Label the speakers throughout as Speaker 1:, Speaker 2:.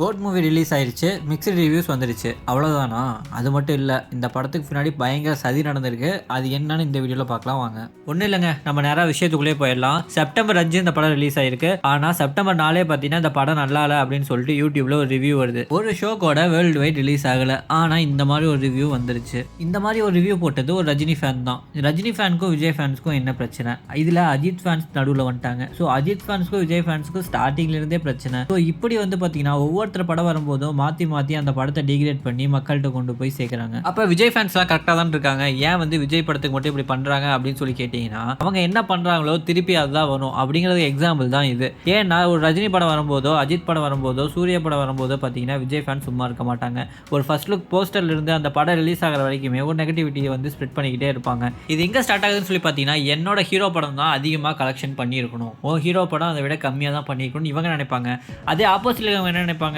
Speaker 1: Code movie release ஆயிருச்சு. Mixed reviews வந்துருச்சு. அவ்வளோதானா? அது மட்டும் இல்ல. இந்த படத்துக்கு பின்னாடி பயங்கர சதி நடந்திருக்கு. அது என்னன்னு இந்த வீடியோல பார்க்கலாம் வாங்க. ஒண்ணும் இல்லைங்க. நம்ம நேரா விஷயத்துக்குள்ளே போயிடலாம். செப்டம்பர் 5 இந்த படம் ரிலீஸ் ஆயிருக்கு. ஆனா செப்டம்பர் 4 பார்த்தீங்கன்னா இந்த படம் நல்லா இல்ல அப்படின்னு சொல்லிட்டு யூடியூப்ல ஒரு ரிவ்யூ வருது. ஒரு ஷோ கூட வேர்ல்டு வைட் ரிலீஸ் ஆகல. ஆனா இந்த மாதிரி ஒரு ரிவ்யூ வந்துருச்சு. இந்த மாதிரி ஒரு ரிவ்யூ போட்டது ஒரு ரஜினி ஃபேன் தான். ரஜினி ஃபேனுக்கும் விஜய் ஃபேன்ஸ்க்கும் என்ன பிரச்சனை? இதுல அஜித் ஃபேன்ஸ் நடுவில் வந்துட்டாங்க. ஸோ அஜித் ஃபேன்ஸ்க்கும் விஜய் ஃபேன்ஸ்க்கும் ஸ்டார்டிங்ல இருந்தே பிரச்சனை. ஸோ இப்படி வந்து பார்த்தீங்கன்னா ஒவ்வொருத்தர் படம் வரும்போதும் மாற்றி மாற்றி அந்த படத்தை டிகிரேட் பண்ணி மக்கள்கிட்ட கொண்டு போய் சேர்க்குறாங்க. அப்போ விஜய் ஃபேன்ஸ்லாம் கரெக்டாக தான் இருக்காங்க. ஏன் வந்து விஜய் படத்துக்கு மட்டும் இப்படி பண்ணுறாங்க அப்படின்னு சொல்லி கேட்டிங்கன்னா அவங்க என்ன பண்ணுறாங்களோ திருப்பி அதுதான் வரும் அப்படிங்கிறது எக்ஸாம்பிள் தான் இது. ஏன்னா ஒரு ரஜினி படம் வரும்போதோ அஜித் படம் வரும்போதோ சூர்யா படம் வரும்போதோ பார்த்தீங்கன்னா விஜய் ஃபேன் சும்மா இருக்க மாட்டாங்க. ஒரு ஃபர்ஸ்ட் லுக் போஸ்டர்ல இருந்து அந்த படம் ரிலீஸ் ஆகிற வரைக்குமே ஒரு நெகட்டிவிட்டியை வந்து ஸ்ப்ரெட் பண்ணிக்கிட்டே இருப்பாங்க. இது எங்கே ஸ்டார்ட் ஆகுதுன்னு சொல்லி பார்த்தீங்கன்னா என்னோட ஹீரோ படம் தான் அதிகமாக கலெக்ஷன் பண்ணியிருக்கணும், ஓ ஹீரோ படம் அதை விட கம்மியாக தான் பண்ணியிருக்கணும் இவங்க நினைப்பாங்க. அதே ஆப்போசிட்ல இவங்க என்ன நினைப்பாங்க,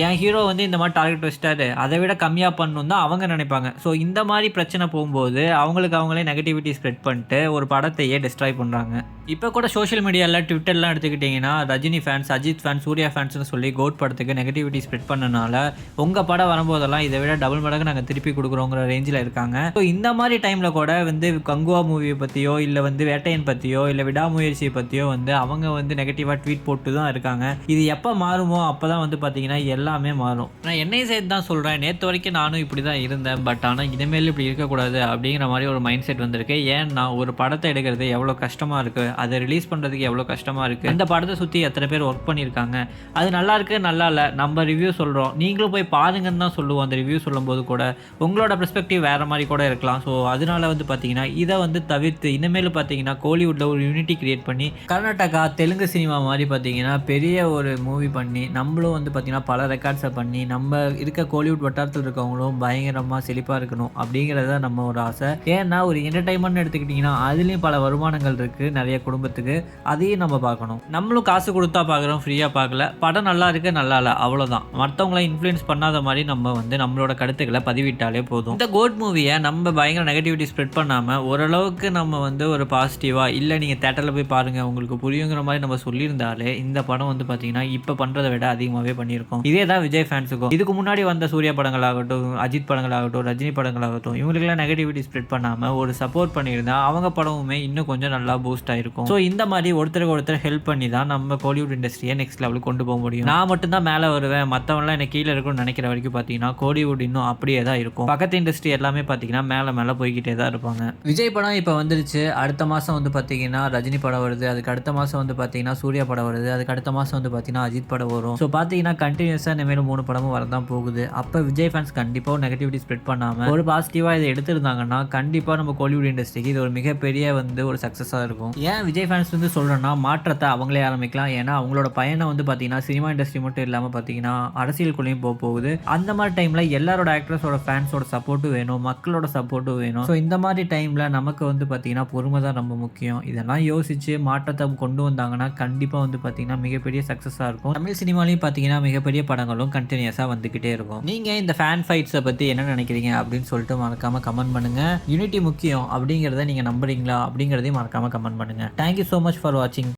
Speaker 1: என் ஹீரோ வந்து இந்த மாதிரி டார்கெட் வச்சிட்டாரு அதை விட கம்மியாக பண்ணணும் தான் அவங்க நினைப்பாங்க. ஸோ இந்த மாதிரி பிரச்சனை போகும்போது அவங்களுக்கு அவங்களே நெகட்டிவிட்டி ஸ்ப்ரெட் பண்ணிட்டு ஒரு படத்தையே டிஸ்ட்ராய் பண்ணுறாங்க. இப்போ கூட சோஷியல் மீடியாவில் ட்விட்டர்லாம் எடுத்துக்கிட்டிங்கன்னா ரஜினி ஃபேன்ஸ் அஜித் ஃபேன்ஸ் சூர்யா ஃபேன்ஸ்னு சொல்லி கோட் படத்துக்கு நெகட்டிவிட்டி ஸ்ப்ரெட் பண்ணனால உங்கள் படம் வரும்போதெல்லாம் இதை விட டபுள் மடங்கு நாங்கள் திருப்பி கொடுக்குறோங்கிற ரேஞ்சில் இருக்காங்க. ஸோ இந்த மாதிரி டைமில் கூட வந்து கங்குவா மூவியை பற்றியோ இல்லை வந்து வேட்டையன் பற்றியோ இல்லை விடாமுயற்சியை பற்றியோ வந்து அவங்க வந்து நெகட்டிவாக ட்வீட் போட்டு தான் இருக்காங்க. இது எப்போ மாறுமோ அப்போ தான் வந்து பார்த்தீங்கன்னா எல்லாமே மாறும். நான் என்னையும் சேர்த்து தான் சொல்கிறேன். நேற்று வரைக்கும் நானும் இப்படி தான் இருந்தேன். பட் ஆனால் இனிமேல் இப்படி இருக்கக்கூடாது அப்படிங்கிற மாதிரி ஒரு மைண்ட் செட் வந்திருக்கு. ஏன்னா ஒரு படத்தை எடுக்கிறது எவ்வளோ கஷ்டமாக இருக்குது, அதை ரிலீஸ் பண்ணுறதுக்கு எவ்வளோ கஷ்டமாக இருக்குது, இந்த படத்தை சுற்றி எத்தனை பேர் ஒர்க் பண்ணியிருக்காங்க, அது நல்லா இருக்குது நல்லா இல்லை நம்ம ரிவ்யூ சொல்கிறோம், நீங்களும் போய் பாருங்கன்னு தான் சொல்லுவோம். அந்த ரிவ்யூ சொல்லும்போது கூட உங்களோட பெர்ஸ்பெக்டிவ் வேறு மாதிரி கூட இருக்கலாம். ஸோ அதனால வந்து பார்த்தீங்கன்னா இதை வந்து தவிர்த்து இனிமேல் பார்த்தீங்கன்னா கோலிவுட்டில் ஒரு யூனிட்டி கிரியேட் பண்ணி கர்நாடகா தெலுங்கு சினிமா மாதிரி பார்த்தீங்கன்னா பெரிய ஒரு மூவி பண்ணி நம்மளும் வந்து பார்த்தீங்கன்னா பல ரெக்கார்ட்ஸை பண்ணி நம்ம இருக்க கோலிவுட் வட்டாரத்தில் இருக்கவங்களும் பயங்கரமாக செழிப்பாக இருக்கணும் அப்படிங்கிறத நம்ம ஒரு ஆசை. ஏன்னா ஒரு என்டர்டைன்மெண்ட் எடுத்துக்கிட்டிங்கன்னா அதுலேயும் பல வருமானங்கள் இருக்குது நிறைய குடும்பத்துக்கு, அதையும் நம்ம பார்க்கணும். நம்மளும் காசு கொடுத்தா பார்க்குறோம், ஃப்ரீயாக பார்க்கல. படம் நல்லா இருக்கு நல்லா இல்லை அவ்வளோதான். மற்றவங்கள இன்ஃப்ளூயன்ஸ் பண்ணாத மாதிரி நம்ம வந்து நம்மளோட கருத்துக்களை பதிவிட்டாலே போதும். இந்த கோட் மூவியை நம்ம பயங்கர நெகட்டிவிட்டி ஸ்ப்ரெட் பண்ணாமல் ஓரளவுக்கு நம்ம வந்து ஒரு பாசிட்டிவாக இல்லை நீங்கள் தேட்டரில் போய் பாருங்கள் உங்களுக்கு புரியுங்கிற மாதிரி நம்ம சொல்லியிருந்தாலே இந்த படம் வந்து பார்த்தீங்கன்னா இப்போ பண்ணுறதை விட அதிகமாகவே பண்ணியிருக்கோம். இதே தான் விஜய் ஃபேன்ஸுக்கும். இதுக்கு முன்னாடி வந்த சூர்யா படங்களாகட்டும் அஜித் படங்களாகட்டும் ரஜினி படங்களாகட்டும் இவங்களுக்கெல்லாம் நெகட்டிவிட்டி ஸ்ப்ரெட் பண்ணாமல் ஒரு சப்போர்ட் பண்ணியிருந்தா அவங்க படமுமே இன்னும் கொஞ்சம் நல்லா பூஸ்ட் ஆயிருக்கும். ஸோ இந்த மாதிரி ஒருத்தருக்கு ஒருத்தர் ஹெல்ப் பண்ணி தான் நம்ம கோலிவுட் இண்டஸ்ட்ரியை நெக்ஸ்ட் லெவலுக்கு கொண்டு போக முடியும். நான் மட்டும்தான் மேலே வருவேன் மற்றவங்களாம் எனக்கு கீழே இருக்கும்னு நினைக்கிற வரைக்கும் பார்த்தீங்கன்னா கோலிவுட் இன்னும் அப்படியே தான் இருக்கும். பக்கத்து இண்டஸ்ட்ரி எல்லாமே பார்த்தீங்கன்னா மேலே மேலே போய்கிட்டே தான் இருப்பாங்க. விஜய் படம் இப்போ வந்துருச்சு. அடுத்த மாதம் வந்து பார்த்தீங்கன்னா ரஜினி படம் வருது. அதுக்கு அடுத்த மாதம் வந்து பார்த்தீங்கன்னா சூர்யா படம் வருது. அதுக்கு அடுத்த மாதம் வந்து பார்த்தீங்கன்னா அஜித் படம் வரும். ஸோ பார்த்தீங்கன்னா கண்டினியூஸாக இனிமேல் 3 படமும் வரதான் போகுது. அப்போ விஜய் ஃபேன்ஸ் கண்டிப்பாக நெகட்டிவிட்டி ஸ்ப்ரெட் பண்ணாமல் ஒரு பாசிட்டிவாக இதை எடுத்திருந்தாங்கன்னா கண்டிப்பாக நம்ம கோலிவுட் இண்டஸ்ட்ரிக்கு இது ஒரு மிகப்பெரிய வந்து ஒரு சக்ஸஸாக இருக்கும். ஏன் விஜய் ஃபேன்ஸ் வந்து சொல்கிறேன்னா மாற்றத்தை அவங்களே ஆரம்பிக்கலாம். ஏன்னா அவங்களோட பயணம் வந்து பார்த்தீங்கன்னா சினிமா இண்டஸ்ட்ரி மட்டும் இல்லாமல் பார்த்தீங்கன்னா அரசியலுக்குள்ளேயும் போகுது. அந்த மாதிரி டைமில் எல்லாரோட ஆக்டர்ஸோட ஃபேன்ஸோட சப்போர்ட்டும் வேணும், மக்களோட சப்போர்ட்டும் வேணும். ஸோ இந்த மாதிரி டைமில் நமக்கு வந்து பார்த்தீங்கன்னா பொறுமை தான் ரொம்ப முக்கியம். இதெல்லாம் யோசித்து மாற்றத்தை கொண்டு வந்தாங்கன்னா கண்டிப்பாக வந்து பார்த்தீங்கன்னா மிகப்பெரிய சக்ஸஸாக இருக்கும். தமிழ் சினிமாலையும் பார்த்தீங்கன்னா மிகப்பெரிய படங்களும் கண்டினியூஸாக வந்துக்கிட்டே இருக்கும். நீங்கள் இந்த ஃபேன் ஃபைட்ஸை பற்றி என்ன நினைக்கிறீங்க அப்படின்னு சொல்லிட்டு மறக்காமல் கமெண்ட் பண்ணுங்கள். யூனிட்டி முக்கியம் அப்படிங்கிறத நீங்கள் நம்புறீங்களா அப்படிங்கிறதையும் மறக்காமல் கமெண்ட் பண்ணுங்கள். தேங்க்யூ ஸோ மச் ஃபார் வாட்சிங்.